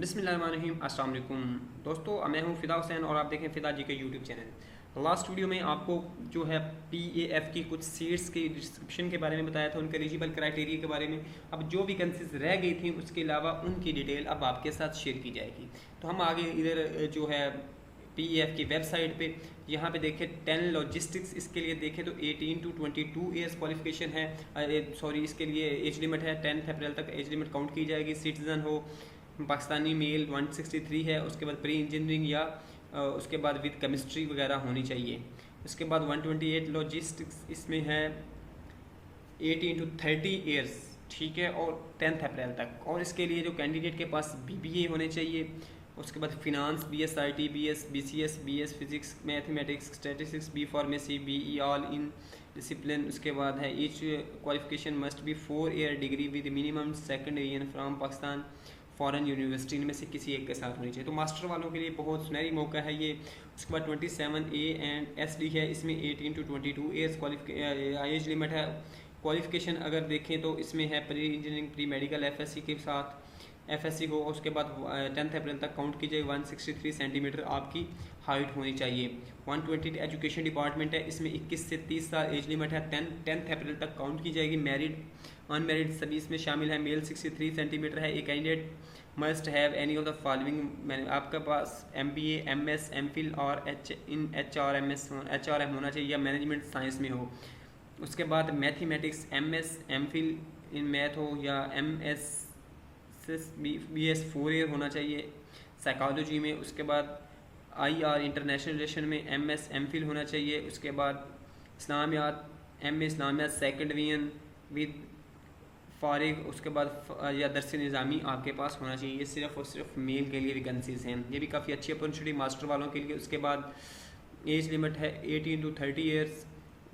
बिस्मिल्लाहिर्रहमानिर्रहीम। अस्सलाम वालेकुम दोस्तों, मैं हूं फ़िदा हुसैन और आप देखें फ़िदा जी के यूट्यूब चैनल। लास्ट वीडियो में आपको जो है PAF की कुछ सीट्स के डिस्क्रिप्शन के बारे में बताया था, उनके एलिजिबल क्राइटेरिया के बारे में। अब जो वैकेंसीज रह गई थी उसके अलावा उनकी डिटेल अब आपके साथ शेयर की जाएगी। तो हम आगे इधर जो है PAF की वेबसाइट पे यहाँ पे देखें 10 लॉजिस्टिक्स, इसके लिए देखें तो 18 to 22 ईयर्स क्वालिफिकेशन है। सॉरी, इसके लिए एज लिमिट है 10 अप्रैल तक एज लिमिट काउंट की जाएगी। सिटीज़न हो पाकिस्तानी मेल 163 है। उसके बाद प्री इंजीनियरिंग या उसके बाद विद केमिस्ट्री वगैरह होनी चाहिए। उसके बाद 128 लॉजिस्टिक्स, इसमें है 18 to 30 ईयर्स, ठीक है, और 10 अप्रैल तक। और इसके लिए जो कैंडिडेट के पास BBA होने चाहिए। उसके बाद finance BS IT BS BCS BS physics mathematics statistics B pharmacy BE all in discipline. उसके बाद है each qualification must be 4 year degree with minimum second division from Pakistan foreign university, इनमें से किसी एक के साथ होनी चाहिए। तो मास्टर वालों के लिए बहुत सुनहरी मौका है ये। उसके बाद 27A एंड SD है, इसमें 18 to 22 ईयर्स एज लिमिट है। क्वालिफिकेशन अगर देखें तो इसमें है pre engineering pre medical FSC के साथ FSC हो। उसके बाद 10 अप्रैल तक काउंट कीजिए। 163 सेंटीमीटर आपकी हाइट होनी चाहिए। 120 एजुकेशन डिपार्टमेंट है, इसमें 21 से 30 साल एज लिमिट है। 10 अप्रैल तक काउंट की जाएगी। मैरिड अनमेरिड सभी इसमें शामिल है। मेल 63 सेंटीमीटर है। एक candidate must have any of the following, आपके पास MBA MS MPhil और HRM होना चाहिए या मैनेजमेंट साइंस में हो। उसके बाद mathematics MS MPhil in math हो या MS BS 4 ईयर होना चाहिए साइकोलॉजी में। उसके बाद IR इंटरनेशनल रिलेशन में MS MPhil होना चाहिए। उसके बाद इस्लामियात MA इस्लामियात सेकंड डिवीजन विद फारिग। उसके बाद या दरस निज़ामी आपके पास होना चाहिए। ये सिर्फ और सिर्फ मेल के लिए वैकेंसीज हैं, ये भी काफ़ी अच्छी अपॉर्चुनिटी मास्टर वालों के लिए। उसके बाद एज लिमिट है 18 to 30 ईयर्स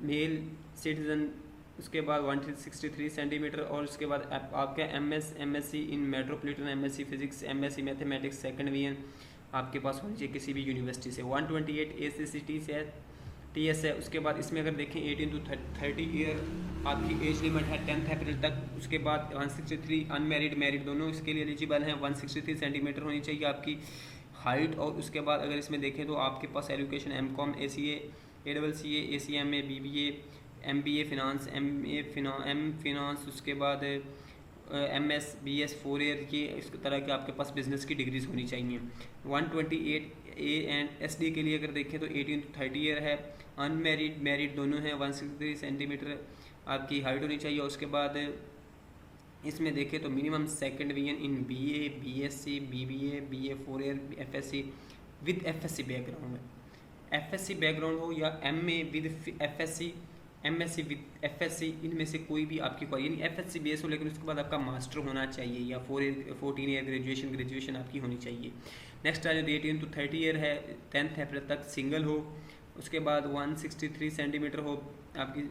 मेल सिटीज़न। उसके बाद 163 सेंटीमीटर। और उसके बाद आपका MS MSc in metropolitan MSc physics MSc mathematics second division आपके पास होनी चाहिए किसी भी यूनिवर्सिटी से। 128 ACCT से TS है। उसके बाद इसमें अगर देखें 18 to 30 ईयर आपकी एज लिमिट है 10 अप्रैल तक। उसके बाद 163 अनमेरिड मैरिड दोनों इसके लिए एलिजिबल हैं। 163 सेंटीमीटर होनी चाहिए आपकी हाइट। और उसके बाद अगर इसमें देखें तो आपके पास education MCOM ACA ACCA ACMA BBA MBA finance finance. उसके बाद MS BS 4 ईयर, ये इस तरह के आपके पास बिजनेस की डिग्रीज होनी चाहिए। 128A एंड SD के लिए अगर देखें तो 18 to 30 ईयर है। अनमेरिड मैरिड दोनों हैं। 163 सेंटीमीटर आपकी हाइट होनी चाहिए। उसके बाद इसमें देखें तो minimum second division in BA BSc BBA BA 4 year FSc with FSc background है। FSc बैकग्राउंड हो या MA with FSc MSc with FSc, इनमें से कोई भी आपकी यानी FSc बेस हो, लेकिन उसके बाद आपका मास्टर होना चाहिए या 14 ईयर ग्रेजुएशन आपकी होनी चाहिए। नेक्स्ट आ जाए 18 to 30 ईयर है। 10 अप्रैल तक सिंगल हो। उसके बाद 163 सेंटीमीटर हो आपकी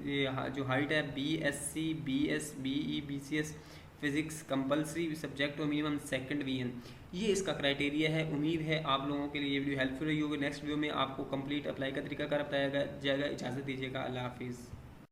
जो हाइट है। BSc BS BE BCS physics compulsory subject हो। मिनिमम सेकंड डिवीजन, ये इसका क्राइटेरिया है। उम्मीद है आप लोगों के लिए ये वीडियो हेल्पफुल रही होगी। नेक्स्ट वीडियो में आपको कंप्लीट अप्लाई का तरीका बताया जाएगा। इजाज़त दीजिएगा। अल्लाह हाफिज़।